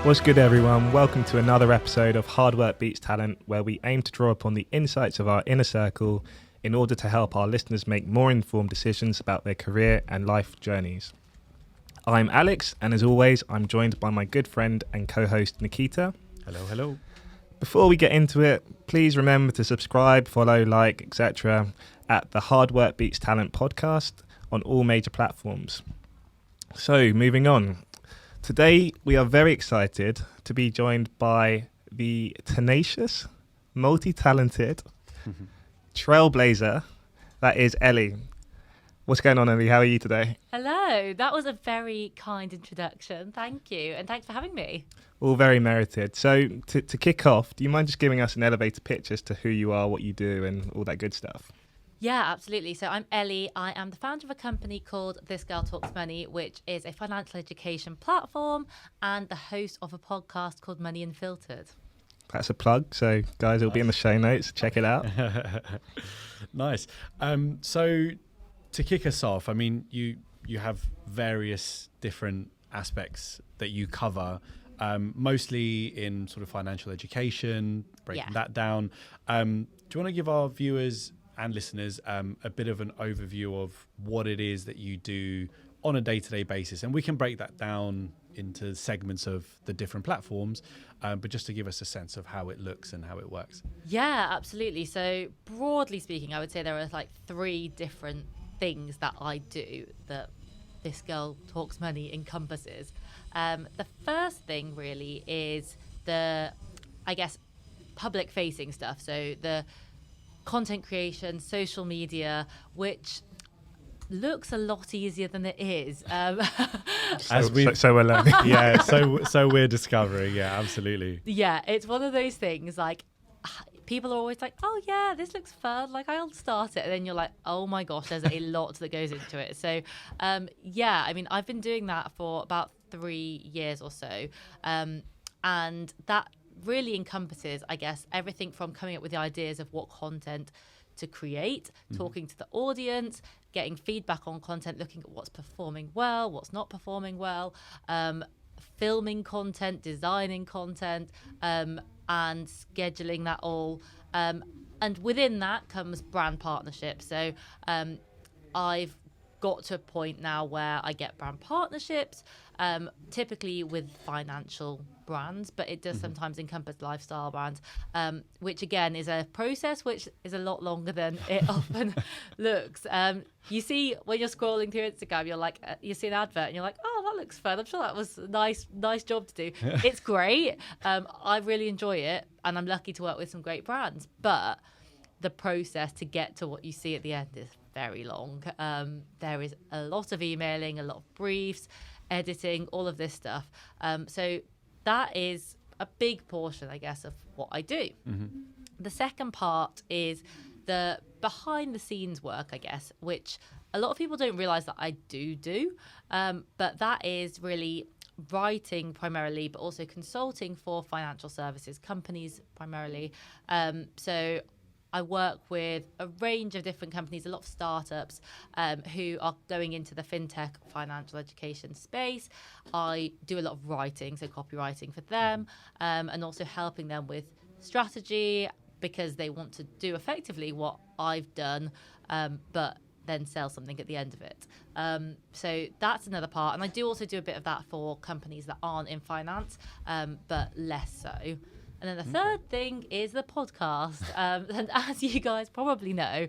What's good, everyone? Welcome to another episode of Hard Work Beats Talent, where we aim to draw upon the insights of our inner circle in order to help our listeners make more informed decisions about their career and life journeys. I'm Alex, and as always, I'm joined by my good friend and co-host Nikita. Hello, hello. Before we get into it, please remember to subscribe, follow, like, etc. at the Hard Work Beats Talent podcast on all major platforms. So, moving on. Today, we are very excited to be joined by the tenacious, multi-talented trailblazer that is Ellie. What's going on, Ellie? How are you today? Hello. That was a very kind introduction. Thank you. And thanks for having me. All very merited. So to kick off, do you mind just giving us an elevator pitch as to who you are, what you do, and all that good stuff? Yeah, absolutely. So I'm Ellie. I am the founder of a company called This Girl Talks Money, which is a financial education platform, and the host of a podcast called Money Unfiltered. That's a plug. So guys, it'll be in the show notes. Check it out. Nice. So to kick us off, I mean, you have various different aspects that you cover, mostly in sort of financial education, breaking that down. Do you want to give our viewers and listeners a bit of an overview of what it is that you do on a day-to-day basis? And we can break that down into segments of the different platforms, but just to give us a sense of how it looks and how it works. Yeah, absolutely. So broadly speaking, I would say there are like three different things that I do that This Girl Talks Money encompasses. The first thing really is the, I guess, public facing stuff. So the content creation, social media, which looks a lot easier than it is. So we're learning. Yeah, so we're discovering. Yeah, absolutely. Yeah, it's one of those things like people are always like, oh yeah, this looks fun, like I'll start it, and then you're like, oh my gosh, there's a lot that goes into it. So yeah, I mean, I've been doing that for about 3 years or so, and that really encompasses, I guess, everything from coming up with the ideas of what content to create, talking to the audience, getting feedback on content, looking at what's performing well, what's not performing well, filming content, designing content, and scheduling that all. And within that comes brand partnerships. So I've got to a point now where I get brand partnerships, typically with financial brands, but it does sometimes encompass lifestyle brands, which again is a process which is a lot longer than it often looks. You see, when you're scrolling through Instagram, you're like, you see an advert and you're like, oh, that looks fun. I'm sure that was a nice job to do. It's great. I really enjoy it, and I'm lucky to work with some great brands, but the process to get to what you see at the end is very long. There is a lot of emailing, a lot of briefs, editing, all of this stuff. So that is a big portion, I guess, of what I do. The second part is the behind the scenes work, I guess, which a lot of people don't realize that I do. But that is really writing primarily, but also consulting for financial services companies primarily. So I work with a range of different companies, a lot of startups who are going into the fintech financial education space. I do a lot of writing, so copywriting for them, and also helping them with strategy because they want to do effectively what I've done, but then sell something at the end of it. So that's another part. And I do also do a bit of that for companies that aren't in finance, but less so. And then the third thing is the podcast. And as you guys probably know,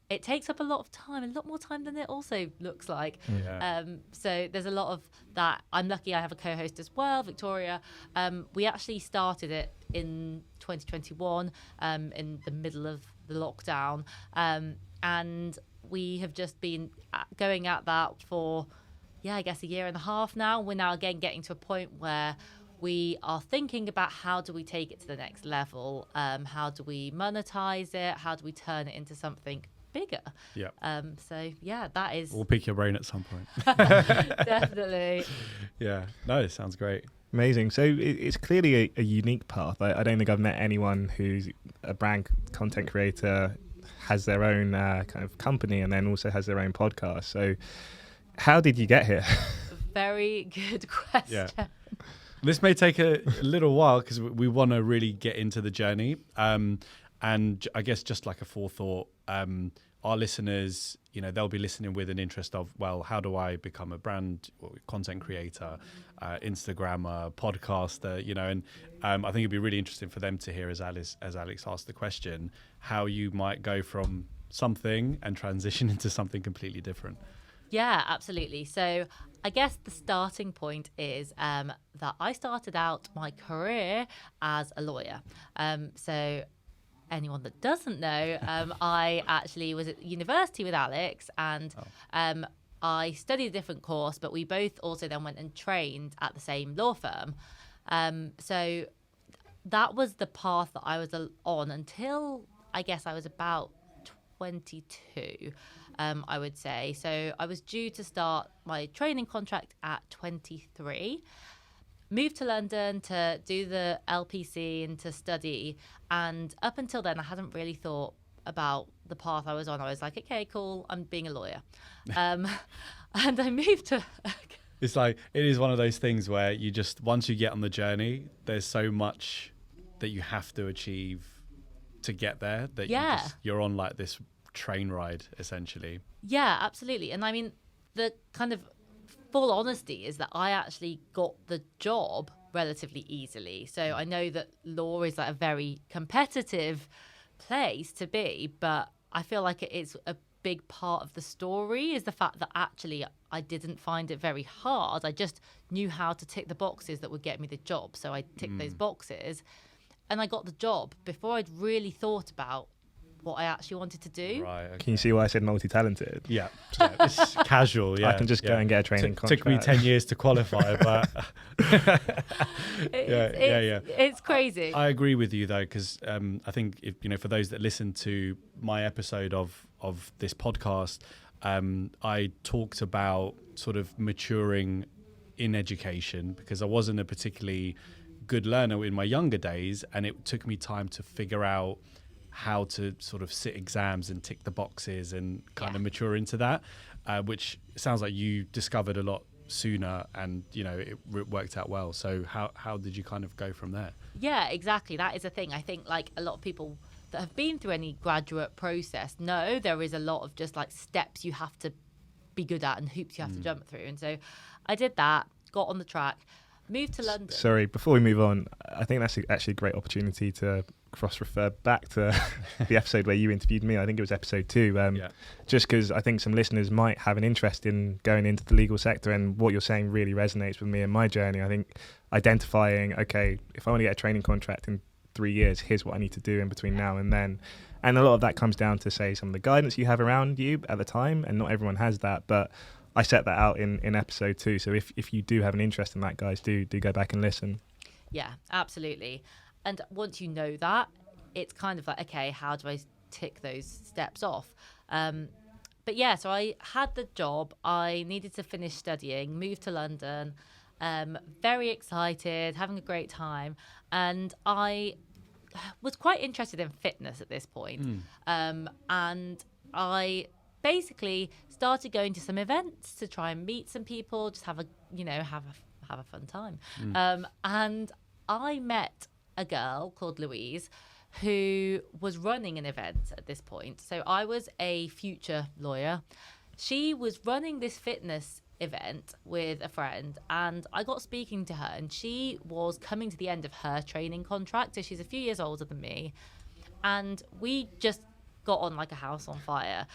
it takes up a lot of time, a lot more time than it also looks like. Yeah. So there's a lot of that. I'm lucky I have a co-host as well, Victoria. We actually started it in 2021 in the middle of the lockdown. And we have just been going at that for, I guess a year and a half now. We're now again getting to a point where we are thinking about how do we take it to the next level? How do we monetize it? How do we turn it into something bigger? Yeah. So yeah, that is. We'll pick your brain at some point. Definitely. Yeah. No, it sounds great. Amazing. So it's clearly a unique path. I don't think I've met anyone who's a brand content creator, has their own kind of company, and then also has their own podcast. So how did you get here? Very good question. Yeah. This may take a little while because we want to really get into the journey. And I guess just like a forethought, our listeners, they'll be listening with an interest of, well, how do I become a brand or content creator, Instagrammer, podcaster, and I think it'd be really interesting for them to hear, as Alex asked the question, how you might go from something and transition into something completely different. Yeah, absolutely. So I guess the starting point is that I started out my career as a lawyer. So anyone that doesn't know, I actually was at university with Alex, and I studied a different course, but we both also then went and trained at the same law firm. So that was the path that I was on until I guess I was about 22, I would say. So I was due to start my training contract at 23. Moved to London to do the LPC and to study. And up until then, I hadn't really thought about the path I was on. I was like, okay, cool, I'm being a lawyer. And I moved to... It's like, it is one of those things where you just, once you get on the journey, there's so much that you have to achieve to get there that you're on like this train ride, essentially. Yeah, absolutely. And I mean, the kind of full honesty is that I actually got the job relatively easily. So I know that law is like a very competitive place to be, but I feel like it's a big part of the story is the fact that actually I didn't find it very hard. I just knew how to tick the boxes that would get me the job. So I ticked those boxes and I got the job before I'd really thought about what I actually wanted to do. Right. Okay. Can you see why I said multi-talented? Yeah. It's casual. Yeah. I can just go and get a training contract. Took me 10 years to qualify, but it's crazy. I agree with you though, because I think if, for those that listen to my episode of this podcast, I talked about sort of maturing in education because I wasn't a particularly good learner in my younger days, and it took me time to figure out how to sort of sit exams and tick the boxes and kind of mature into that, which sounds like you discovered a lot sooner, and it worked out well. So how did you kind of go from there? Yeah, exactly. That is a thing. I think like a lot of people that have been through any graduate process know there is a lot of just like steps you have to be good at and hoops you have to jump through. And so I did that, got on the track, moved to London. Sorry, before we move on, I think that's actually a great opportunity to cross-refer back to the episode where you interviewed me. I think it was episode 2. Just because I think some listeners might have an interest in going into the legal sector, and what you're saying really resonates with me in my journey. I think identifying, okay, if I want to get a training contract in 3 years, here's what I need to do in between now and then. And a lot of that comes down to, say, some of the guidance you have around you at the time, and not everyone has that, but I set that out in episode 2. So if you do have an interest in that, guys, do go back and listen. Yeah, absolutely. And once you know that, it's kind of like, okay, how do I tick those steps off? But yeah, so I had the job. I needed to finish studying, moved to London, very excited, having a great time. And I was quite interested in fitness at this point. And I basically started going to some events to try and meet some people, just have a fun time. And I met a girl called Louise who was running an event at this point. So I was a future lawyer. She was running this fitness event with a friend, and I got speaking to her, and she was coming to the end of her training contract. So she's a few years older than me. And we just got on like a house on fire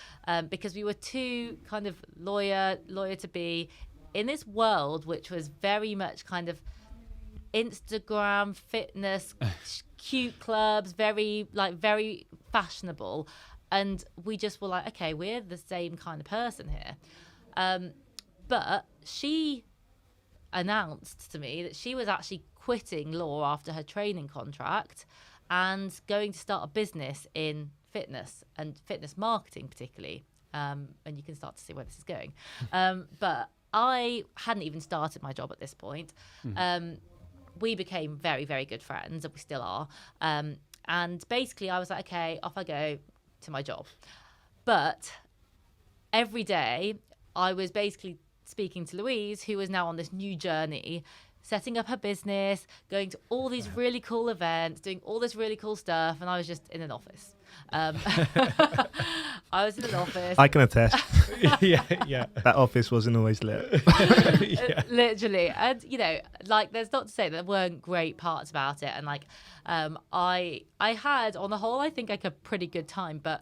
because we were two kind of lawyer to be in this world which was very much kind of Instagram, fitness, cute clubs, very fashionable. And we just were like, okay, we're the same kind of person here. But she announced to me that she was actually quitting law after her training contract and going to start a business in fitness and fitness marketing particularly. And you can start to see where this is going. But I hadn't even started my job at this point. We became very, very good friends, and we still are. And basically I was like, okay, off I go to my job. But every day I was basically speaking to Louise, who was now on this new journey, setting up her business, going to all these really cool events, doing all this really cool stuff, and I was just in an office. I was in an office. I can attest. yeah. That office wasn't always lit. Literally. And, like, there's not to say that there weren't great parts about it. And, like, I had, on the whole, I think, like, a pretty good time. But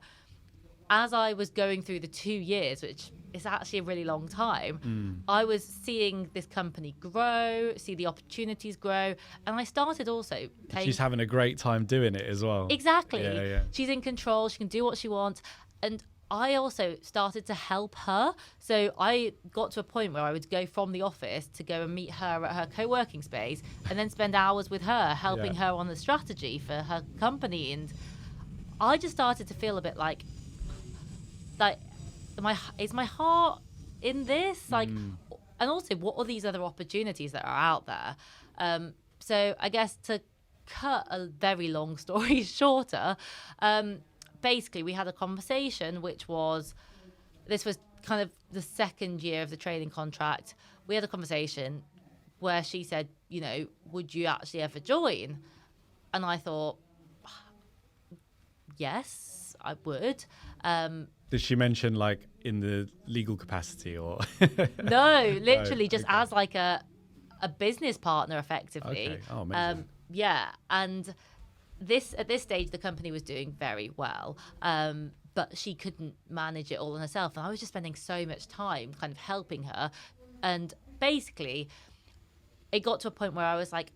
as I was going through the 2 years, which is actually a really long time, I was seeing this company grow, see the opportunities grow. And I started also paying... She's having a great time doing it as well. Exactly. Yeah. She's in control. She can do what she wants. And I also started to help her. So I got to a point where I would go from the office to go and meet her at her co-working space and then spend hours with her, helping her on the strategy for her company. And I just started to feel a bit like is my heart in this? Like, and also, what are these other opportunities that are out there? So I guess to cut a very long story shorter, basically we had a conversation, this was kind of the second year of the training contract. We had a conversation where she said, would you actually ever join? And I thought, yes, I would. Did she mention like in the legal capacity or? No, literally just as like a business partner, effectively. Okay. Oh, amazing. Yeah, and at this stage the company was doing very well, but she couldn't manage it all on herself, and I was just spending so much time kind of helping her. And basically, it got to a point where I was like,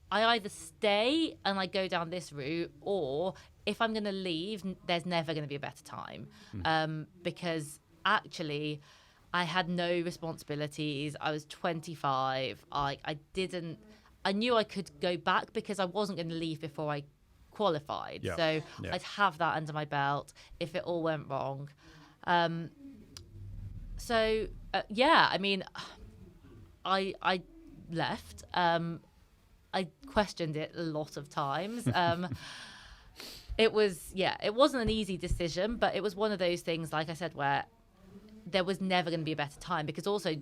I either stay and I go down this route, or if I'm going to leave, there's never going to be a better time. Because actually, I had no responsibilities. I was 25. I knew I could go back because I wasn't going to leave before I qualified. Yeah. So I'd have that under my belt if it all went wrong. I mean, I left. I questioned it a lot of times. It wasn't an easy decision, but it was one of those things, like I said, where there was never going to be a better time, because also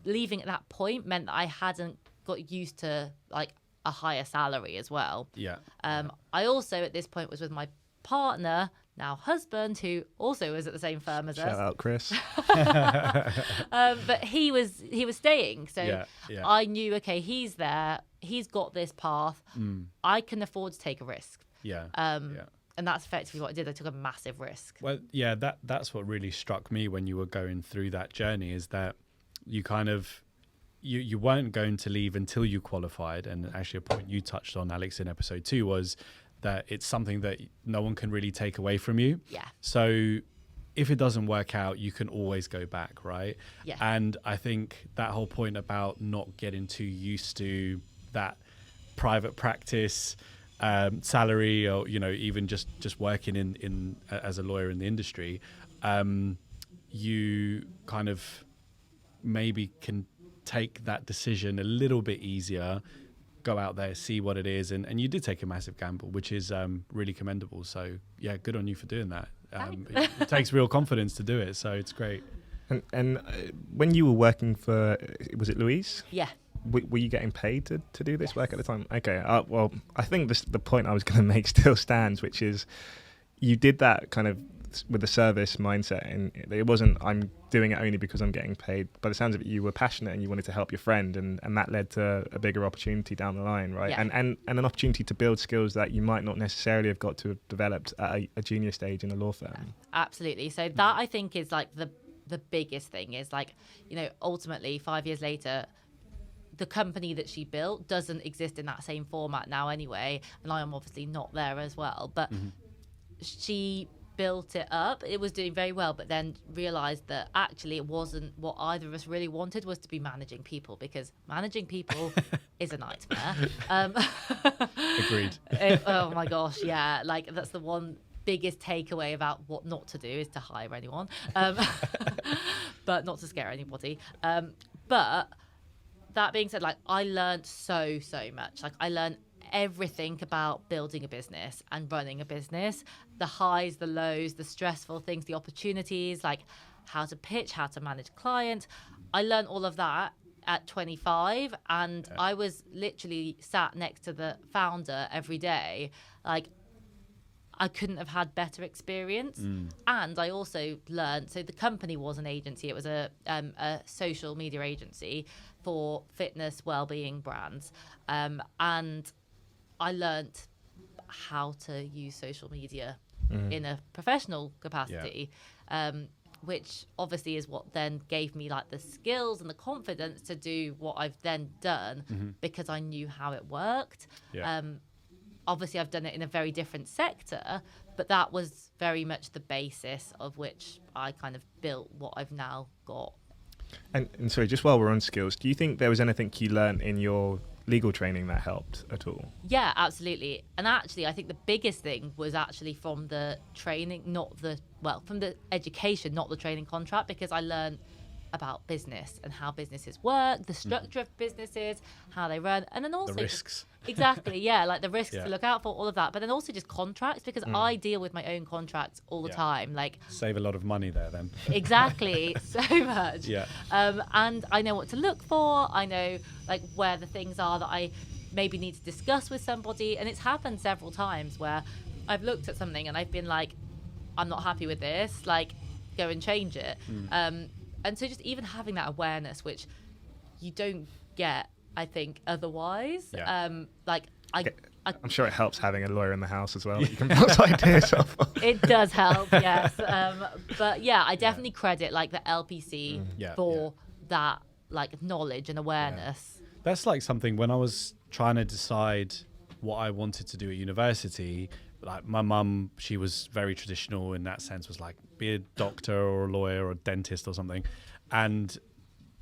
leaving at that point meant that I hadn't got used to like a higher salary as well. Yeah. I also at this point was with my partner, now husband, who also was at the same firm as us. Shout out, Chris. But he was staying, so Yeah. I knew, okay, he's there, he's got this path, I can afford to take a risk. Yeah. And that's effectively what I did. I took a massive risk. Well, yeah, that's what really struck me when you were going through that journey, is that you kind of you weren't going to leave until you qualified. And actually a point you touched on, Alex, in episode 2 was that it's something that no one can really take away from you. Yeah. So if it doesn't work out, you can always go back, right? Yeah. And I think that whole point about not getting too used to that private practice salary, or even just working in as a lawyer in the industry, you kind of maybe can take that decision a little bit easier, go out there, see what it is, and you did take a massive gamble, which is really commendable. So yeah, good on you for doing that. It takes real confidence to do it, so it's great. And when you were working for, was it Louise? Yeah. Were you getting paid to do this work at the time? Okay. Well, I think the point I was going to make still stands, which is you did that kind of with the service mindset, and it wasn't, I'm doing it only because I'm getting paid. By the sounds of it, you were passionate and you wanted to help your friend, and that led to a bigger opportunity down the line, right? Yeah. And an opportunity to build skills that you might not necessarily have got to have developed at a junior stage in a law firm. Absolutely. So that, I think, is like the biggest thing, is like, ultimately 5 years later, the company that she built doesn't exist in that same format now anyway, and I am obviously not there as well, but she built it up. It was doing very well, but then realized that actually it wasn't what either of us really wanted, was to be managing people, because managing people is a nightmare. Agreed. Oh my gosh, yeah, like that's the one biggest takeaway about what not to do, is to hire anyone, but not to scare anybody. But that being said, like, I learned so much. Like, I learned everything about building a business and running a business, the highs, the lows, the stressful things, the opportunities, like how to pitch, how to manage clients. I learned all of that, at 25, and I was literally sat next to the founder every day. Like, I couldn't have had better experience. And I also learned, so the company was an agency. It was a social media agency for fitness, well-being brands. And I learned how to use social media in a professional capacity, which obviously is what then gave me like the skills and the confidence to do what I've then done because I knew how it worked. Obviously I've done it in a very different sector, but that was very much the basis of which I kind of built what I've now got. And sorry, just while we're on skills, do you think there was anything you learned in your legal training that helped at all? Yeah, absolutely. And actually, I think the biggest thing was actually from the training, from the education, not the training contract, because I learned about business and how businesses work, the structure of businesses, how they run, and then also the risks. Exactly, yeah, like the risks to look out for, all of that. But then also just contracts, because I deal with my own contracts all the time. Like, save a lot of money there then. Exactly, so much. And I know what to look for. I know like where the things are that I maybe need to discuss with somebody. And it's happened several times where I've looked at something and I've been like, I'm not happy with this. Like, go and change it. And so just even having that awareness, which you don't get, I think, otherwise. I'm sure it helps having a lawyer in the house as well. You can bounce ideas off of. It does help, yes. But yeah, I definitely credit like the LPC for that like knowledge and awareness. That's like something when I was trying to decide what I wanted to do at university. Like my mum, she was very traditional in that sense, was like, be a doctor or a lawyer or a dentist or something.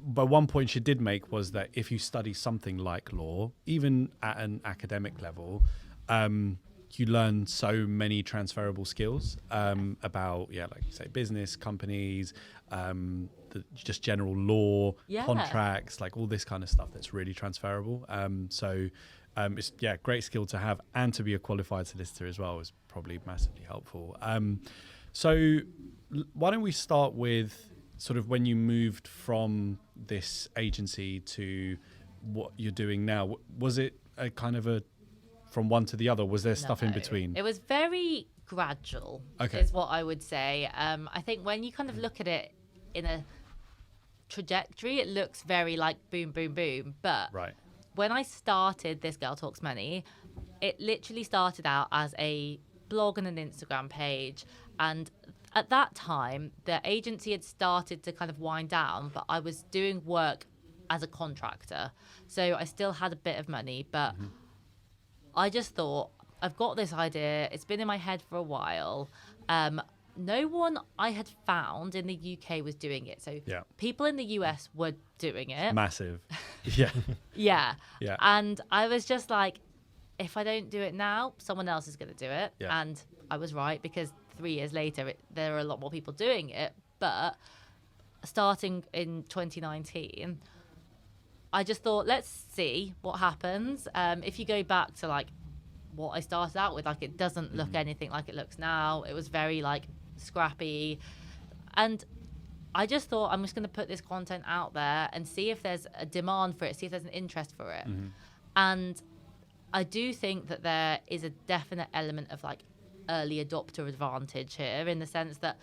But one point she did make was that if you study something like law, even at an academic level, you learn so many transferable skills about, like you say, business, companies, just general law, contracts, like all this kind of stuff that's really transferable. It's great skill to have, and to be a qualified solicitor as well is probably massively helpful. So why don't we start with sort of when you moved from this agency to what you're doing now? Was it a kind of from one to the other? Was there stuff in between? It was very gradual, is what I would say. I think when you kind of look at it in a trajectory, it looks very like boom, boom, boom. But when I started This Girl Talks Money, it literally started out as a blog and an Instagram page. And at that time, the agency had started to kind of wind down, but I was doing work as a contractor. So I still had a bit of money, but I just thought, I've got this idea. It's been in my head for a while. No one I had found in the UK was doing it. So people in the US were doing it. Massive. Yeah. And I was just like, if I don't do it now, someone else is going to do it. And I was right, because 3 years later, there are a lot more people doing it. But starting in 2019, I just thought, let's see what happens. If you go back to like what I started out with, like, it doesn't look anything like it looks now. It was very like scrappy. And I just thought, I'm just going to put this content out there and see if there's a demand for it, see if there's an interest for it. And I do think that there is a definite element of like early adopter advantage here, in the sense that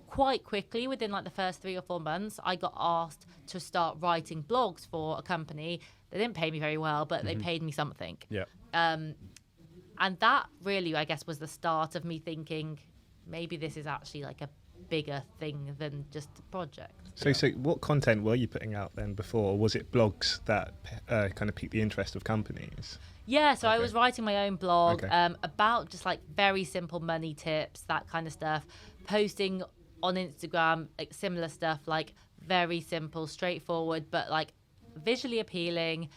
quite quickly, within like the first 3 or 4 months, I got asked to start writing blogs for a company. They didn't pay me very well, but they paid me something. And that really, I guess, was the start of me thinking, maybe this is actually like a bigger thing than just a project. So what content were you putting out then before? Or was it blogs that kind of piqued the interest of companies? Yeah, so I was writing my own blog about just like very simple money tips, that kind of stuff. Posting on Instagram, like similar stuff, like very simple, straightforward, but like visually appealing,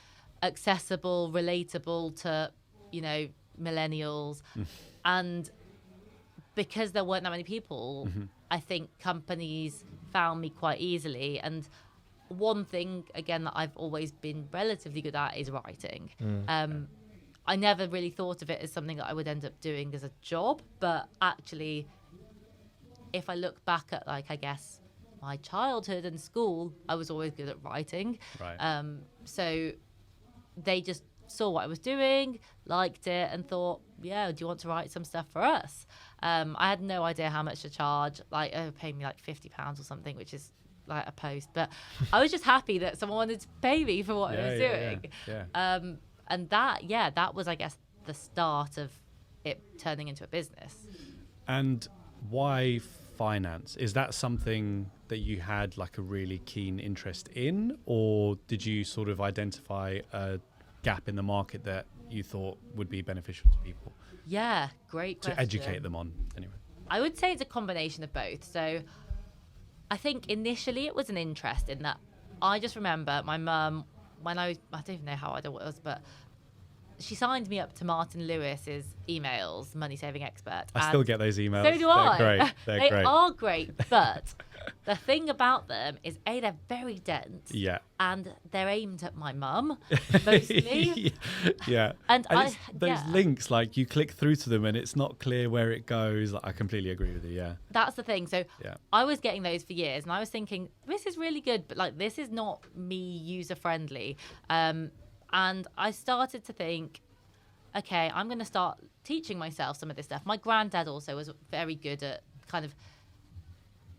accessible, relatable to, millennials. And because there weren't that many people, I think companies found me quite easily. And one thing, again, that I've always been relatively good at is writing. I never really thought of it as something that I would end up doing as a job, but actually, if I look back at, like, I guess, my childhood and school, I was always good at writing. Right. So they just saw what I was doing, liked it, and thought, yeah, do you want to write some stuff for us? I had no idea how much to charge. Like, they were paying me like £50 or something, which is like a post. But I was just happy that someone wanted to pay me for what I was doing. Yeah. And that was, I guess, the start of it turning into a business. And why finance? Is that something that you had like a really keen interest in, or did you sort of identify a gap in the market that you thought would be beneficial to people? Yeah, great question. To educate them on, anyway. I would say it's a combination of both. So I think initially it was an interest in that. I just remember my mum, when I don't even know how old I was, but she signed me up to Martin Lewis's emails, Money Saving Expert. I still get those emails. So do I. They're great. They are great, but the thing about them is, A, they're very dense. Yeah. And they're aimed at my mum, mostly. Yeah. And it's those links, like you click through to them and it's not clear where it goes. I completely agree with you, yeah. That's the thing. So I was getting those for years and I was thinking, this is really good, but like this is not me user-friendly. And I started to think, okay, I'm going to start teaching myself some of this stuff. My granddad also was very good at kind of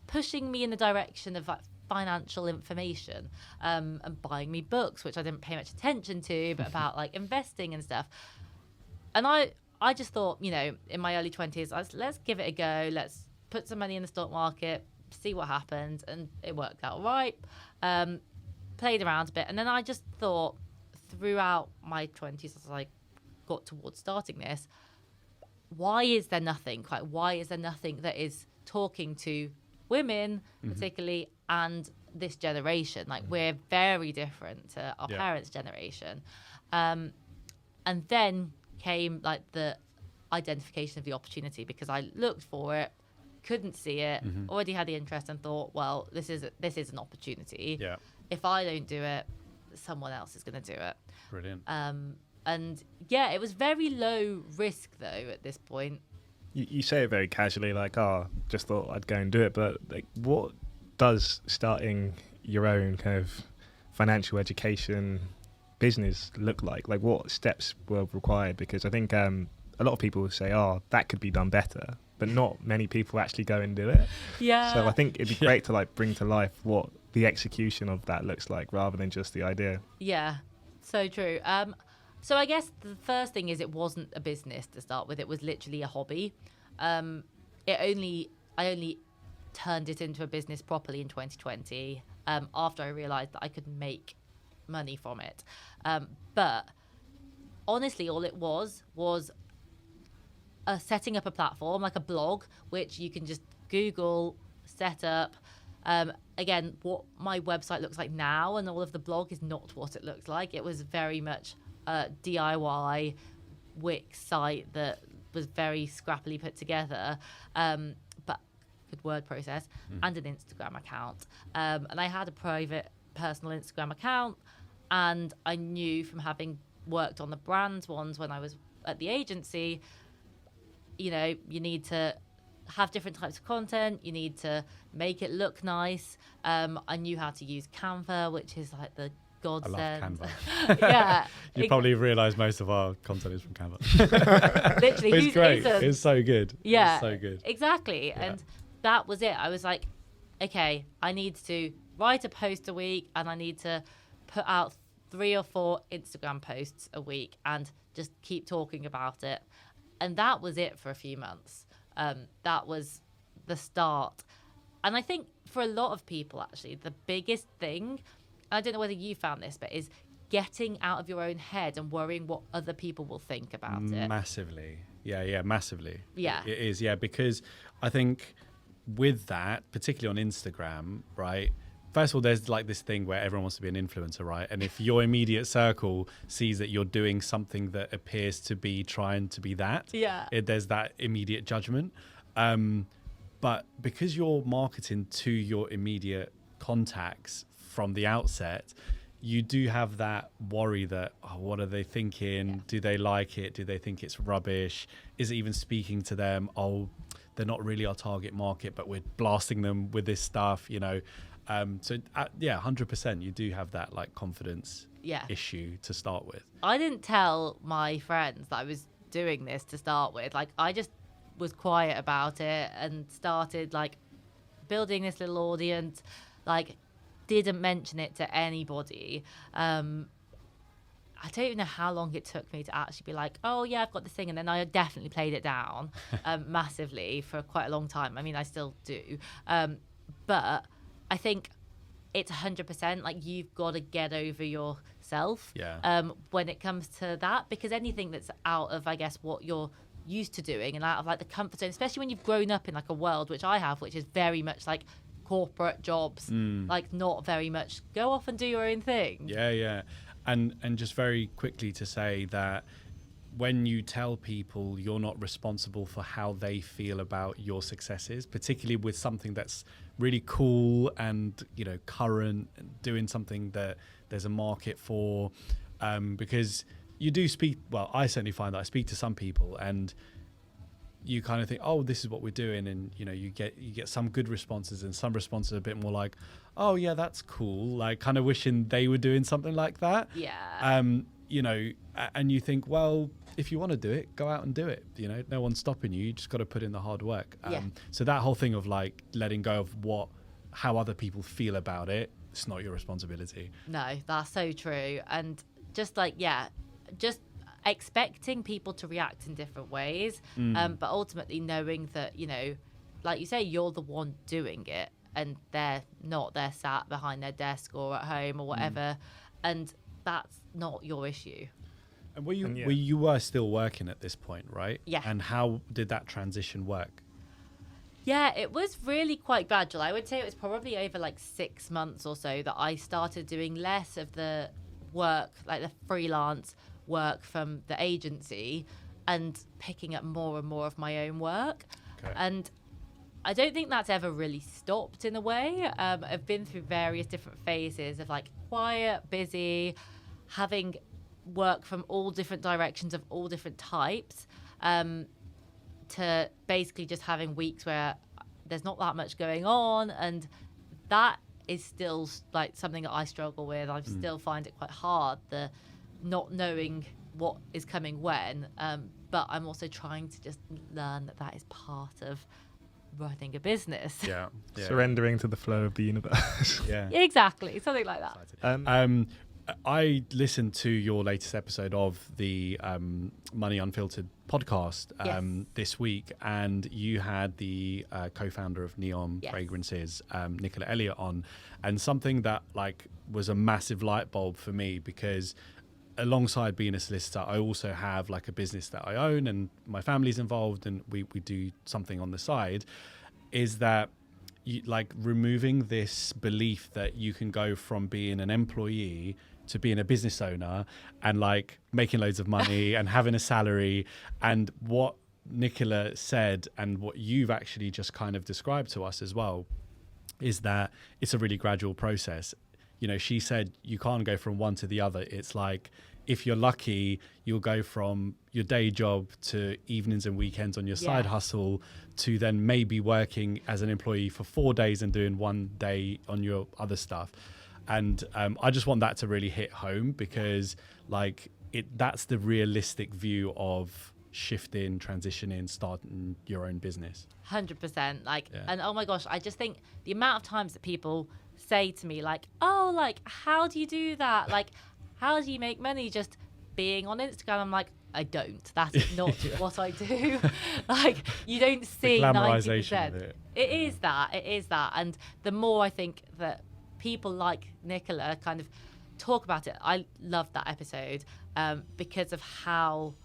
pushing me in the direction of like financial information, and buying me books, which I didn't pay much attention to, but about like investing and stuff. And I just thought, you know, in my early 20s, let's give it a go. Let's put some money in the stock market, see what happens. And it worked out all right. Played around a bit. And then I just thought, throughout my 20s, as I got towards starting this, why is there nothing that is talking to women particularly, and this generation? Like, we're very different to our parents' generation. And then came like the identification of the opportunity, because I looked for it, couldn't see it, already had the interest, and thought, well, this is an opportunity. If I don't do it, someone else is going to do it. Brilliant. And yeah, it was very low risk though at this point. You say it very casually, like, just thought I'd go and do it, but like, what does starting your own kind of financial education business look like? Like, what steps were required? Because I think a lot of people say, that could be done better, but not many people actually go and do it. Yeah. So I think it'd be great to like bring to life what the execution of that looks like, rather than just the idea. Yeah, so true. So I guess the first thing is, it wasn't a business to start with. It was literally a hobby. I only turned it into a business properly in 2020, after I realized that I could make money from it. But honestly, all it was setting up a platform, like a blog, which you can just Google, set up. Again, what my website looks like now and all of the blog is not what it looks like. It was very much a DIY Wix site that was very scrappily put together, but good word process, and an Instagram account. And I had a private personal Instagram account, and I knew from having worked on the brand ones when I was at the agency, you know, you need to have different types of content. You need to make it look nice. I knew how to use Canva, which is like the godsend. I love Canva. Yeah. You probably realise most of our content is from Canva. Literally. It's great. It's so good. Yeah. It's so good. Exactly. Yeah. And that was it. I was like, okay, I need to write a post a week, and I need to put out 3 or 4 Instagram posts a week and just keep talking about it. And that was it for a few months. That was the start. And I think for a lot of people, actually, the biggest thing, I don't know whether you found this, but is getting out of your own head and worrying what other people will think about it. Massively. Yeah, massively. Yeah. It is, yeah, because I think with that, particularly on Instagram, right, first of all, there's like this thing where everyone wants to be an influencer, right? And if your immediate circle sees that you're doing something that appears to be trying to be that, there's that immediate judgment. But because you're marketing to your immediate contacts from the outset, you do have that worry that, oh, what are they thinking? Yeah. Do they like it? Do they think it's rubbish? Is it even speaking to them? Oh, they're not really our target market, but we're blasting them with this stuff, you know. So 100%, you do have that like confidence issue to start with. I didn't tell my friends that I was doing this to start with. Like, I just was quiet about it and started like building this little audience, like didn't mention it to anybody. I don't even know how long it took me to actually be like, oh yeah, I've got this thing. And then I definitely played it down massively for quite a long time. I mean, I still do. But I think it's 100% like you've got to get over yourself when it comes to that, because anything that's out of, I guess, what you're used to doing and out of like the comfort zone, especially when you've grown up in like a world, which I have, which is very much like corporate jobs, like not very much go off and do your own thing. And just very quickly to say that when you tell people you're not responsible for how they feel about your successes, particularly with something that's really cool and, you know, current, doing something that there's a market for, because you do speak, well, I certainly find that I speak to some people and you kind of think, oh, this is what we're doing, and you know, you get some good responses, and some responses are a bit more like, oh yeah, that's cool, like kind of wishing they were doing something like that. You know, and you think, well, if you want to do it, go out and do it, you know, no one's stopping you, you just got to put in the hard work. So that whole thing of like letting go of how other people feel about it, it's not your responsibility. No, that's so true. And just like, just expecting people to react in different ways, but ultimately knowing that, you know, like you say, you're the one doing it and they're not, they're sat behind their desk or at home or whatever, and that's not your issue. And you were still working at this point, right? Yeah. And how did that transition work? Yeah, it was really quite gradual. I would say it was probably over like 6 months or so that I started doing less of the work, like the freelance work from the agency, and picking up more and more of my own work. Okay. And I don't think that's ever really stopped in a way. I've been through various different phases of like quiet, busy, having work from all different directions of all different types, to basically just having weeks where there's not that much going on, and that is still like something that I struggle with. I still find it quite hard, the not knowing what is coming when, but I'm also trying to just learn that is part of running a business. Surrendering to the flow of the universe. Exactly, something like that. I listened to your latest episode of the Money Unfiltered podcast this week, and you had the co-founder of Neon Fragrances, Nicola Elliott, on, and something that like was a massive light bulb for me, because alongside being a solicitor, I also have like a business that I own and my family's involved, and we do something on the side, is that like removing this belief that you can go from being an employee to being a business owner and like making loads of money and having a salary. And what Nicola said, and what you've actually just kind of described to us as well, is that it's a really gradual process. You know, she said you can't go from one to the other. It's like, if you're lucky, you'll go from your day job to evenings and weekends on your side hustle, to then maybe working as an employee for 4 days and doing 1 day on your other stuff. And I just want that to really hit home, because like that's the realistic view of shifting, transitioning, starting your own business. 100%. Like, and oh my gosh, I just think the amount of times that people say to me like, oh, like, how do you do that? Like, how do you make money just being on Instagram? I'm like, I don't. That is not what I do. Like, you don't see 90%. Of it. It is that. And the more I think that people like Nicola kind of talk about it, I love that episode because of how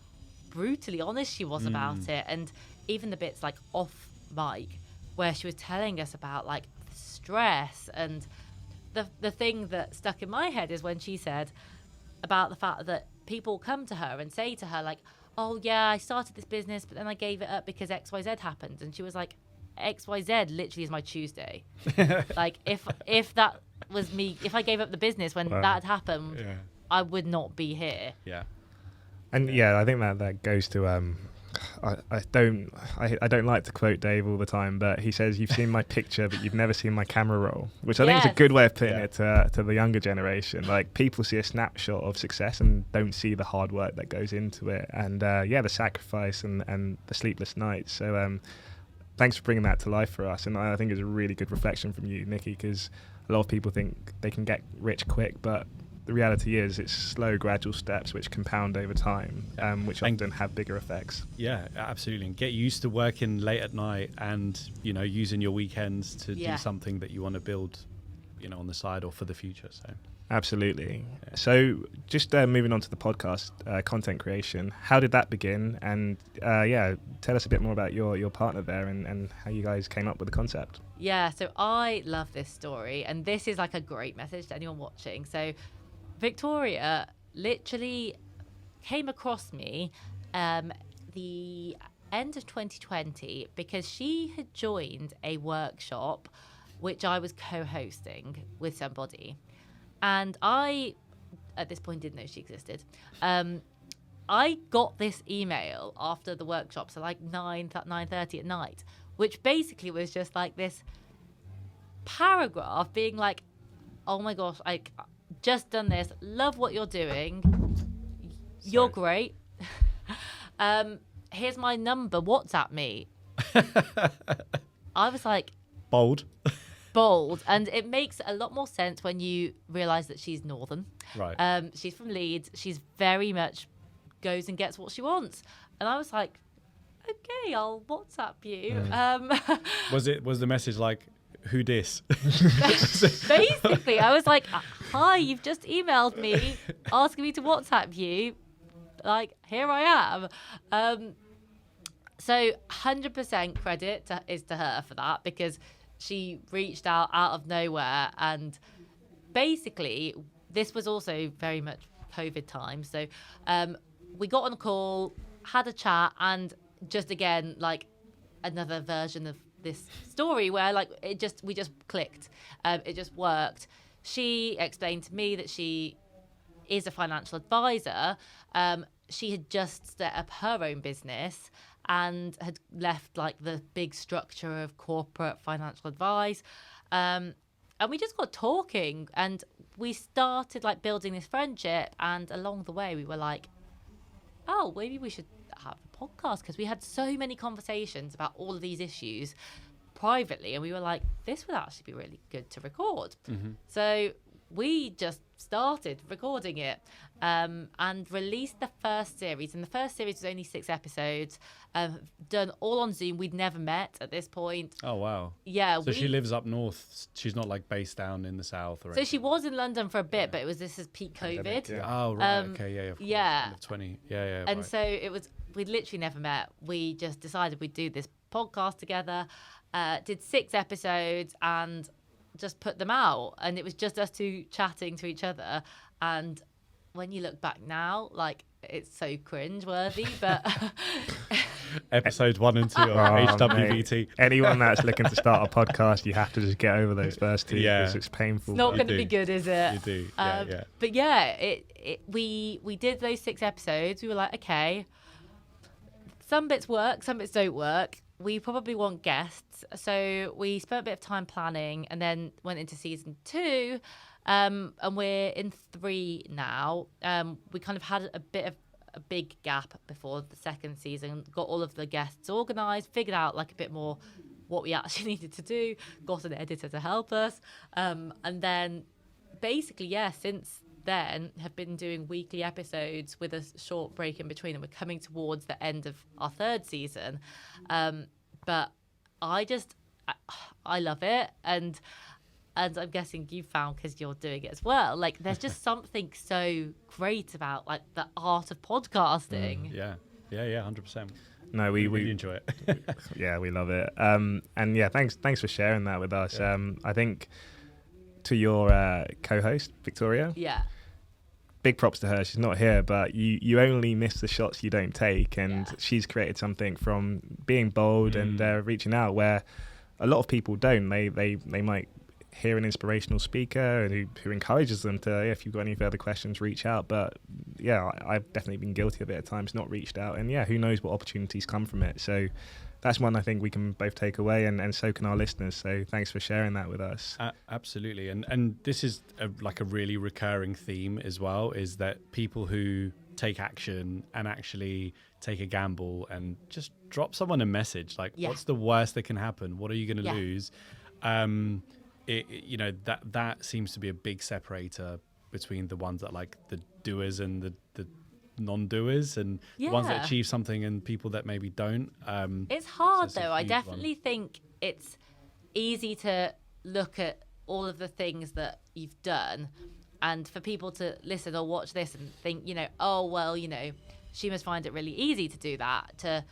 brutally honest she was about it. And even the bits like off mic where she was telling us about like stress, and the thing that stuck in my head is when she said about the fact that people come to her and say to her like, oh yeah, I started this business but then I gave it up because XYZ happened. And she was like, XYZ literally is my Tuesday. Like if that was me. If I gave up the business when that had happened, I would not be here. Yeah. And I think that goes to I don't like to quote Dave all the time, but he says you've seen my picture but you've never seen my camera roll, which I think is a good way of putting it to the younger generation. Like, people see a snapshot of success and don't see the hard work that goes into it, and the sacrifice and the sleepless nights. So thanks for bringing that to life for us, and I think it's a really good reflection from you, Nikki, because a lot of people think they can get rich quick, but the reality is it's slow, gradual steps which compound over time, which often have bigger effects. Yeah, absolutely. And get used to working late at night and, using your weekends to do something that you want to build, on the side or for the future. So absolutely. Yeah. So just moving on to the podcast, content creation, how did that begin? And tell us a bit more about your partner there and how you guys came up with the concept. Yeah, so I love this story, and this is like a great message to anyone watching. So Victoria literally came across me the end of 2020 because she had joined a workshop which I was co-hosting with somebody. And I, at this point, didn't know she existed. I got this email after the workshop, so like 9:30 at night, which basically was just like this paragraph being like, oh my gosh, like, just done this, love what you're doing, you're great, here's my number, WhatsApp me. I was like, bold, and it makes a lot more sense when you realize that she's northern, right? She's from Leeds, she's very much goes and gets what she wants, and I was like, okay, I'll WhatsApp you. Was the message like, who dis? Basically, I was like, hi, you've just emailed me asking me to WhatsApp you. Like, here I am. So 100% credit is to her for that, because she reached out of nowhere. And basically, this was also very much COVID time. So we got on a call, had a chat, and just again, like another version of this story where like we just clicked, it just worked. She explained to me that she is a financial advisor. She had just set up her own business and had left like the big structure of corporate financial advice, and we just got talking and we started like building this friendship, and along the way we were like, oh, maybe we should have a podcast, because we had so many conversations about all of these issues privately, and we were like, this would actually be really good to record. So we just started recording it and released the first series, and the first series was only 6 episodes, done all on Zoom. We'd never met at this point. Oh wow. Yeah. So she lives up north, she's not like based down in the south or so anything. she was in London for a bit, but this is peak COVID. Oh right. Okay, yeah, of course. Yeah. End of 20. Yeah. And right. so it was, we'd literally never met. We just decided we'd do this podcast together, did 6 episodes and just put them out, and it was just us two chatting to each other. And when you look back now, like, it's so cringe-worthy, but episodes 1 and 2 on HWVT. Mate. Anyone that's looking to start a podcast, you have to just get over those first 2 because it's painful. It's not going to be good, is it? You do. Yeah. But yeah, we did those 6 episodes. We were like, okay, some bits work, some bits don't work. We probably want guests. So we spent a bit of time planning and then went into season 2. And we're in 3 now. We kind of had a bit of a big gap before the second season, got all of the guests organised, figured out like a bit more what we actually needed to do, got an editor to help us. And then basically, since then have been doing weekly episodes with a short break in between, and we're coming towards the end of our 3rd season. But I love it, and I'm guessing you found, because you're doing it as well, like there's just something so great about like the art of podcasting. Yeah 100%. No, we really enjoy it. Yeah, we love it. And yeah, thanks for sharing that with us. I think to your co-host Victoria, big props to her. She's not here, but you only miss the shots you don't take, and she's created something from being bold and reaching out where a lot of people don't. They might hear an inspirational speaker and who encourages them to, if you've got any further questions, reach out. But yeah, I've definitely been guilty of it at times, not reached out. And yeah, who knows what opportunities come from it. So that's one I think we can both take away, and so can our listeners. So thanks for sharing that with us. Absolutely. And this is like a really recurring theme as well, is that people who take action and actually take a gamble and just drop someone a message, like, what's the worst that can happen? What are you going to lose? That seems to be a big separator between the ones that like the doers and the non-doers, and the ones that achieve something and people that maybe don't. It's hard though. I definitely think it's easy to look at all of the things that you've done, and for people to listen or watch this and think, oh, well, she must find it really easy to do that, to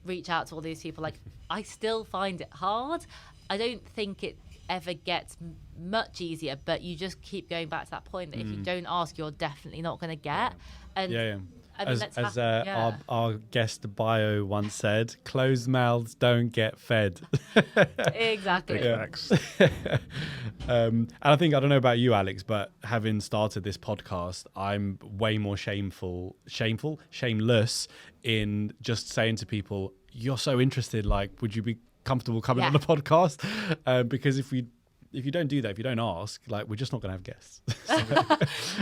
reach out to all these people. Like, I still find it hard. I don't think it ever gets much easier, but you just keep going back to that point that if you don't ask, you're definitely not going to get. And I mean, as our guest bio once said, closed mouths don't get fed. Exactly. And I think, I don't know about you, Alex, but having started this podcast, I'm way more shameless in just saying to people, you're so interested, like, would you be comfortable coming on the podcast? Because if you don't do that, if you don't ask, like, we're just not going to have guests.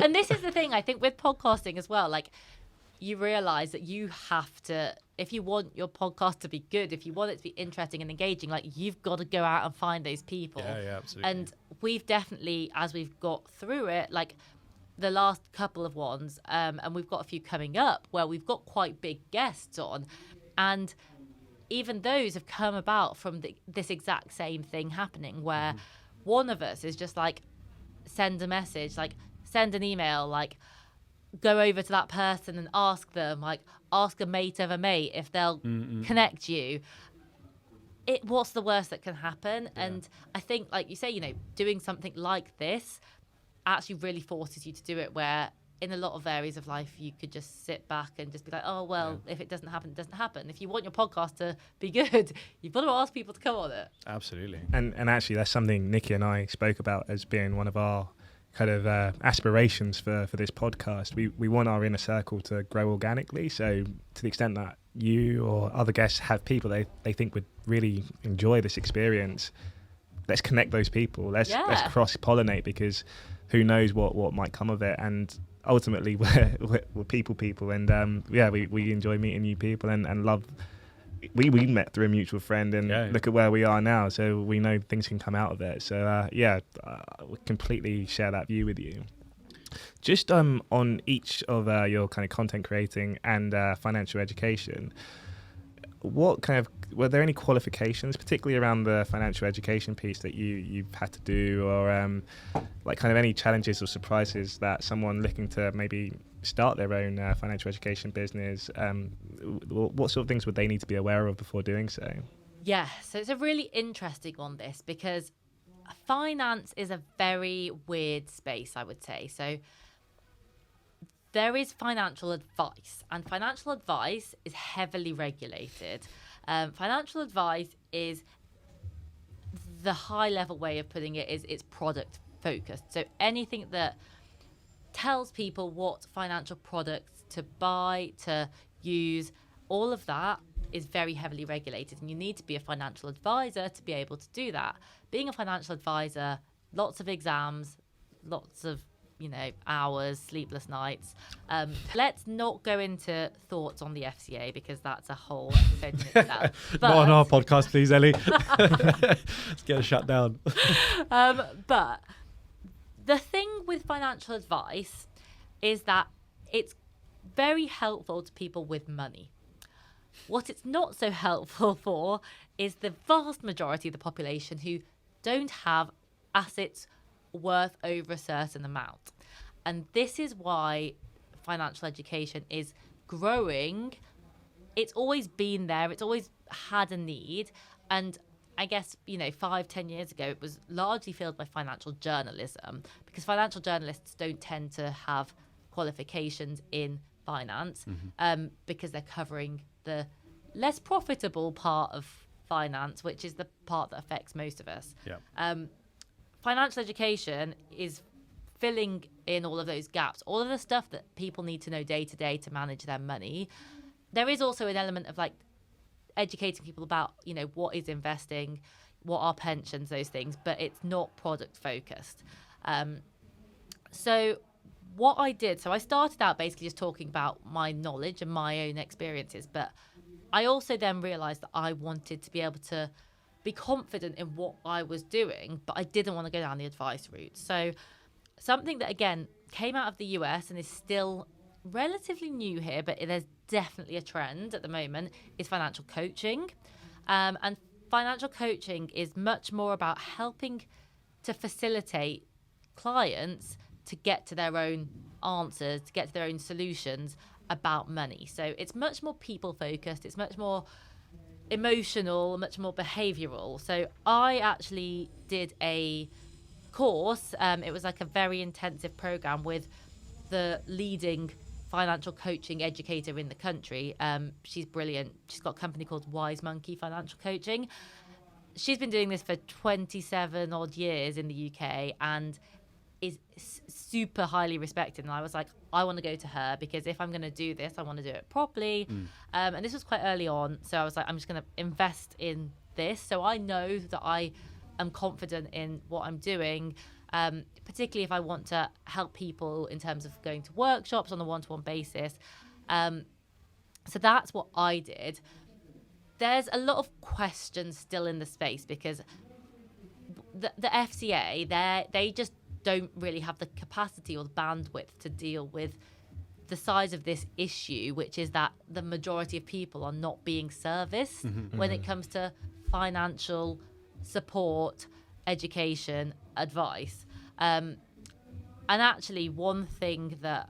And this is the thing, I think, with podcasting as well, like, you realize that you have to, if you want your podcast to be good, if you want it to be interesting and engaging, like, you've got to go out and find those people. Yeah, absolutely. And we've definitely, as we've got through it, like the last couple of ones, and we've got a few coming up where we've got quite big guests on, and even those have come about from this exact same thing happening, where one of us is just like, send a message, like, send an email, like, go over to that person and ask them, like, ask a mate of a mate if they'll connect you. What's the worst that can happen? And I think, like you say, doing something like this actually really forces you to do it, where in a lot of areas of life you could just sit back and just be like, oh, well, if it doesn't happen, it doesn't happen. If you want your podcast to be good, you've got to ask people to come on it. Absolutely. And actually, that's something Nikki and I spoke about as being one of our kind of aspirations for this podcast. We want our inner circle to grow organically. So to the extent that you or other guests have people they think would really enjoy this experience, let's connect those people. Let's cross-pollinate, because who knows what might come of it. And ultimately, we're people. And we enjoy meeting new people and love. We met through a mutual friend, and look at where we are now. So we know things can come out of it. So we completely share that view with you. Just on each of your kind of content creating and financial education, were there any qualifications, particularly around the financial education piece, that you've had to do, or like kind of any challenges or surprises that someone looking to maybe start their own financial education business, what sort of things would they need to be aware of before doing so? Yeah, so it's a really interesting one, this, because finance is a very weird space, I would say. So there is financial advice, and financial advice is heavily regulated. Financial advice is, the high level way of putting it is, it's product focused. So anything that tells people what financial products to buy, to use, all of that is very heavily regulated, and you need to be a financial advisor to be able to do that. Being a financial advisor, lots of exams, lots of hours, sleepless nights. Let's not go into thoughts on the FCA, because that's a whole episode in itself. But, not on our podcast, please, Ellie. Let's get it shut down. But the thing with financial advice is that it's very helpful to people with money. What it's not so helpful for is the vast majority of the population who don't have assets worth over a certain amount. And this is why financial education is growing. It's always been there. It's always had a need. And I guess, 5-10 years ago, it was largely filled by financial journalism, because financial journalists don't tend to have qualifications in finance, because they're covering the less profitable part of finance, which is the part that affects most of us. financial education is filling in all of those gaps, all of the stuff that people need to know day to day to manage their money. There is also an element of like educating people about, you know, what is investing, what are pensions, those things, but it's not product focused. So what I did, so I started out basically just talking about my knowledge and my own experiences, but I also then realized that I wanted to be able to be confident in what I was doing, but I didn't want to go down the advice route. So something that, again, came out of the US and is still relatively new here, but there's definitely a trend at the moment, is financial coaching. And financial coaching is much more about helping to facilitate clients to get to their own answers, to get to their own solutions about money. So it's much more people focused, it's much more emotional, much more behavioral. So I actually did a course. It was like a very intensive program with the leading financial coaching educator in the country. She's brilliant. She's got a company called Wise Monkey Financial Coaching. She's been doing this for 27 odd years in the UK and is super highly respected. And I was like, I want to go to her because if I'm going to do this, I want to do it properly. And this was quite early on. So I was like, I'm just going to invest in this. So I know that I am confident in what I'm doing, particularly if I want to help people in terms of going to workshops on a one-to-one basis. So that's what I did. There's a lot of questions still in the space because the FCA, they just don't really have the capacity or the bandwidth to deal with the size of this issue, which is that the majority of people are not being serviced when it comes to financial support, education, advice. And actually, one thing that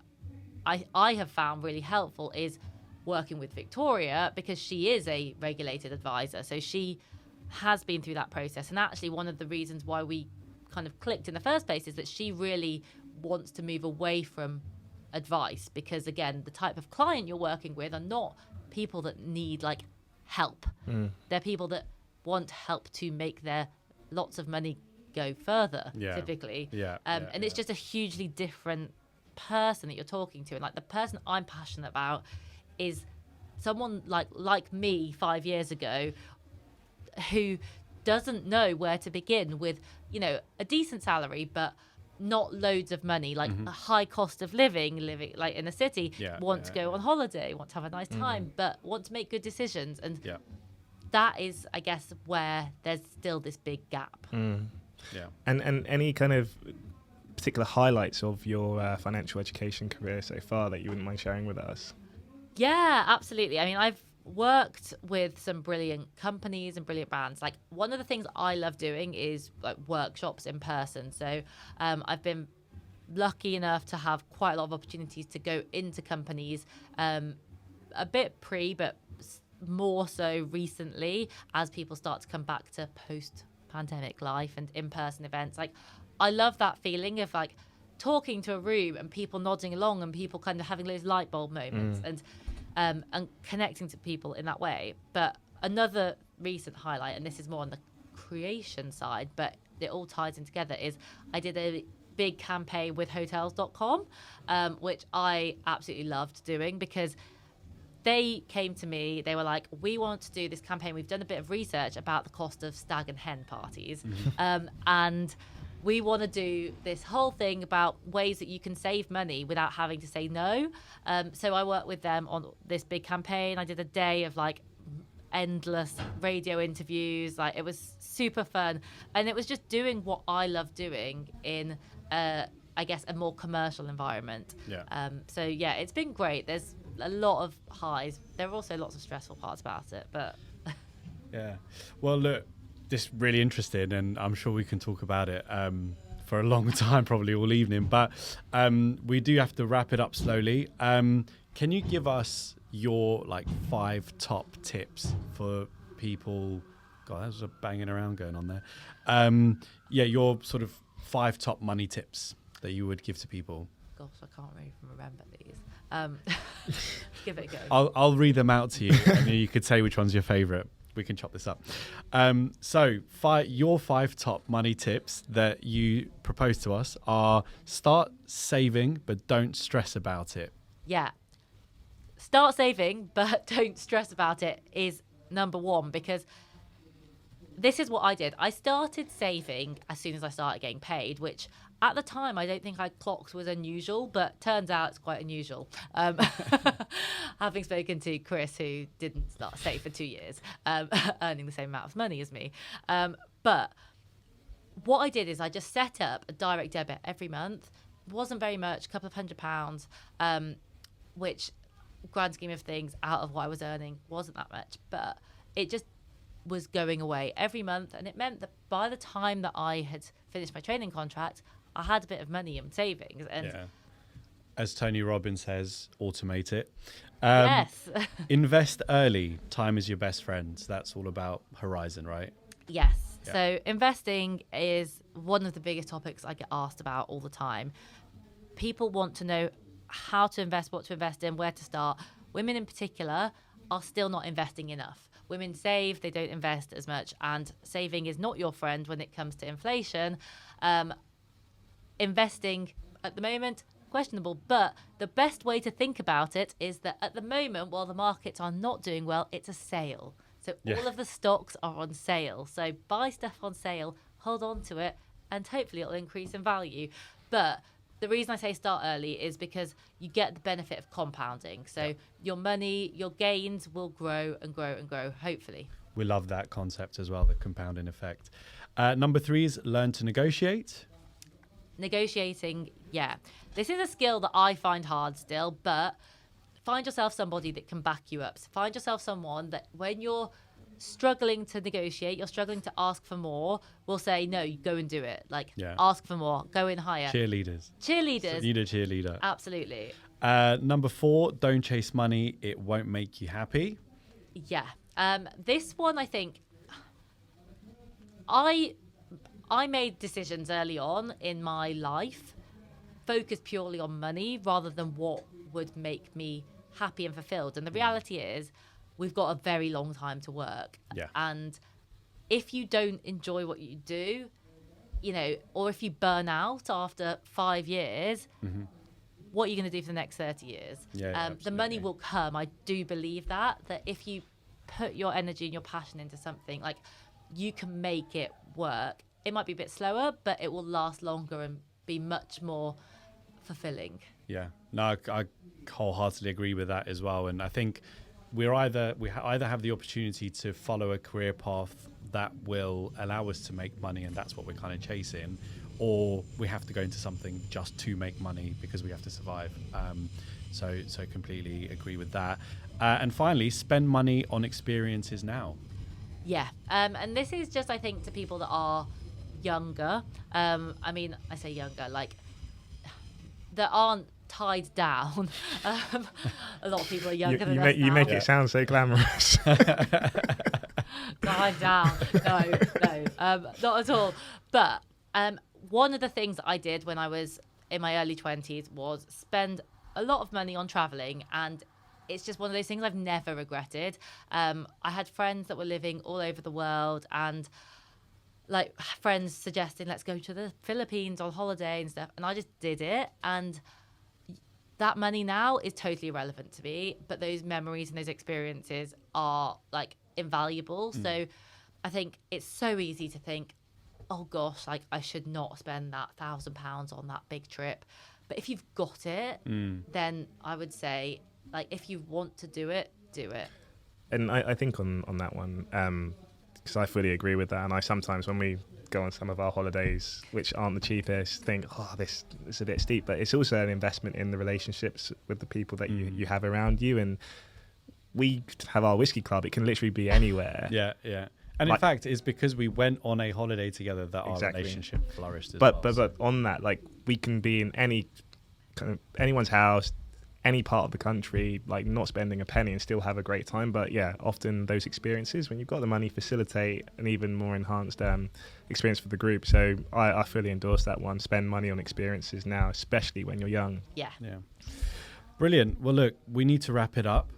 I have found really helpful is working with Victoria, because she is a regulated advisor. So she has been through that process. And actually, one of the reasons why we kind of clicked in the first place is that she really wants to move away from advice, because again, the type of client you're working with are not people that need like help. They're people that want help to make their lots of money go further, typically. And it's just a hugely different person that you're talking to. And like the person I'm passionate about is someone like me 5 years ago who doesn't know where to begin with, you know, a decent salary, but not loads of money, like a high cost of living like in a city, want to go on holiday, want to have a nice time, but want to make good decisions. And that is, I guess, where there's still this big gap. And any kind of particular highlights of your financial education career so far that you wouldn't mind sharing with us? Yeah, absolutely. I mean, I've worked with some brilliant companies and brilliant brands. Like one of the things I love doing is like workshops in person. So I've been lucky enough to have quite a lot of opportunities to go into companies, a bit but more so recently as people start to come back to post-pandemic life and in-person events. Like I love that feeling of like talking to a room and people nodding along and people kind of having those light bulb moments and connecting to people in that way. But another recent highlight, and this is more on the creation side, but it all ties in together, is I did a big campaign with hotels.com, which I absolutely loved doing because they came to me, they were like, we want to do this campaign. We've done a bit of research about the cost of stag and hen parties. And we want to do this whole thing about ways that you can save money without having to say no. So I worked with them on this big campaign. I did a day of like endless radio interviews. Like it was super fun. And it was just doing what I love doing in, I guess, a more commercial environment. So yeah, it's been great. There's a lot of highs. There are also lots of stressful parts about it, but Well, look, this is really interesting, and I'm sure we can talk about it for a long time, probably all evening, but we do have to wrap it up slowly. Can you give us your like 5 top tips for people? God, there's a banging around going on there. Your sort of 5 top money tips that you would give to people. Gosh, I can't really remember these. Give it a go. I'll read them out to you, and then you could say which one's your favourite. we can chop this up. So your 5 top money tips that you propose to us are: start saving, but don't stress about it. Yeah. Start saving, but don't stress about it is number 1, because this is what I did. I started saving as soon as I started getting paid, which at the time I don't think I clocked was unusual, but turns out it's quite unusual. Having spoken to Chris, who didn't start save for 2 years, earning the same amount of money as me. But what I did is I just set up a direct debit every month. It wasn't very much, a couple of £100, which, grand scheme of things, out of what I was earning, wasn't that much. But it just was going away every month, and it meant that by the time that I had finished my training contract, I had a bit of money in savings. And as Tony Robbins says, automate it. Yes. Invest early. Time is your best friend. That's all about Horizon, right? Yes. Yeah. So investing is one of the biggest topics I get asked about all the time. People want to know how to invest, what to invest in, where to start. Women in particular are still not investing enough. Women save, they don't invest as much, and saving is not your friend when it comes to inflation. Investing at the moment, questionable, but the best way to think about it is that at the moment, while the markets are not doing well, it's a sale. So all of the stocks are on sale. So buy stuff on sale, hold on to it, and hopefully it'll increase in value. But the reason I say start early is because you get the benefit of compounding. So your money, your gains will grow and grow and grow, hopefully. We love that concept as well, the compounding effect. Number 3 is learn to negotiate. Negotiating, yeah. This is a skill that I find hard still, but find yourself somebody that can back you up. So find yourself someone that when you're struggling to negotiate, you're struggling to ask for more, will say, no, you go and do it. Like, ask for more, go in higher. Cheerleaders. So you need a cheerleader. Absolutely. Number 4, don't chase money. It won't make you happy. Yeah. This one, I think, I made decisions early on in my life focused purely on money rather than what would make me happy and fulfilled. And the reality is we've got a very long time to work. Yeah. And if you don't enjoy what you do, you know, or if you burn out after 5 years, what are you going to do for the next 30 years? The money will come. I do believe that if you put your energy and your passion into something, like, you can make it work. It might be a bit slower, but it will last longer and be much more fulfilling. Yeah. No, I wholeheartedly agree with that as well. And I think we either have the opportunity to follow a career path that will allow us to make money, and that's what we're kind of chasing, or we have to go into something just to make money because we have to survive. So completely agree with that. And finally, spend money on experiences now. Yeah. And this is just, I think, to people that are younger. I mean, I say younger, like, that aren't tied down. A lot of people are younger than us now. You make it sound so glamorous. Tied down. No, not at all. But one of the things that I did when I was in my early 20s was spend a lot of money on traveling, and it's just one of those things I've never regretted. I had friends that were living all over the world, and like friends suggesting, let's go to the Philippines on holiday and stuff. And I just did it. And that money now is totally irrelevant to me. But those memories and those experiences are like invaluable. So I think it's so easy to think, oh gosh, like I should not spend that £1,000 on that big trip. But if you've got it, then I would say, like, if you want to do it, do it. And I think on that one, because I fully agree with that. And I sometimes, when we go on some of our holidays, which aren't the cheapest, think, oh, this is a bit steep. But it's also an investment in the relationships with the people that you have around you. And we have our whiskey club. It can literally be anywhere. Yeah. And in fact, it's because we went on a holiday together that our relationship flourished as well. But on that, like, we can be in any kind of anyone's house, any part of the country, like not spending a penny and still have a great time. But yeah, often those experiences, when you've got the money, facilitate an even more enhanced experience for the group. So I fully endorse that one. Spend money on experiences now, especially when you're young. Yeah. Brilliant. Well, look, we need to wrap it up.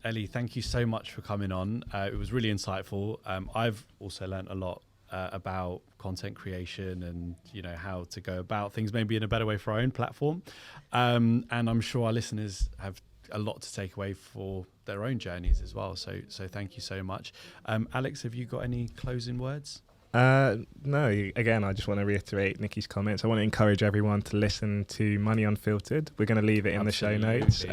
Ellie, thank you so much for coming on. It was really insightful. I've also learned a lot about content creation and, you know, how to go about things maybe in a better way for our own platform. And I'm sure our listeners have a lot to take away for their own journeys as well. So thank you so much. Alex, have you got any closing words? No, again, I just want to reiterate Nikki's comments. I want to encourage everyone to listen to Money Unfiltered. We're going to leave it in the show notes.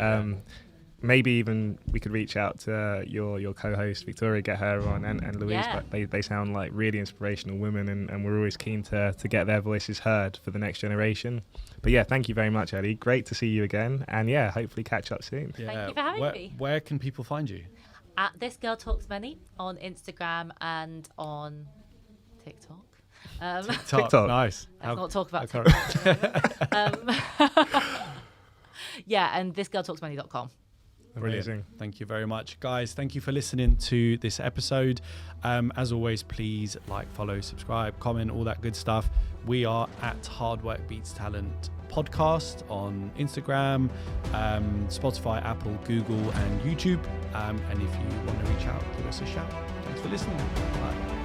Maybe even we could reach out to your co-host Victoria, get her on, and Louise. Yeah. But they sound like really inspirational women, and we're always keen to get their voices heard for the next generation. But yeah, thank you very much, Ellie. Great to see you again, and yeah, hopefully catch up soon. Yeah. Thank you for having me. Where can people find you? At This Girl Talks Money on Instagram and on TikTok. TikTok. Nice. Let's not talk about how TikTok. Yeah, and thisgirltalksmoney.com. Brilliant. Amazing. Thank you very much, guys. Thank you for listening to this episode. As always, please like, follow, subscribe, comment, all that good stuff. We are at Hard Work Beats Talent Podcast on Instagram, Spotify, Apple, Google, and YouTube. And if you want to reach out, give us a shout. Thanks for listening. Bye.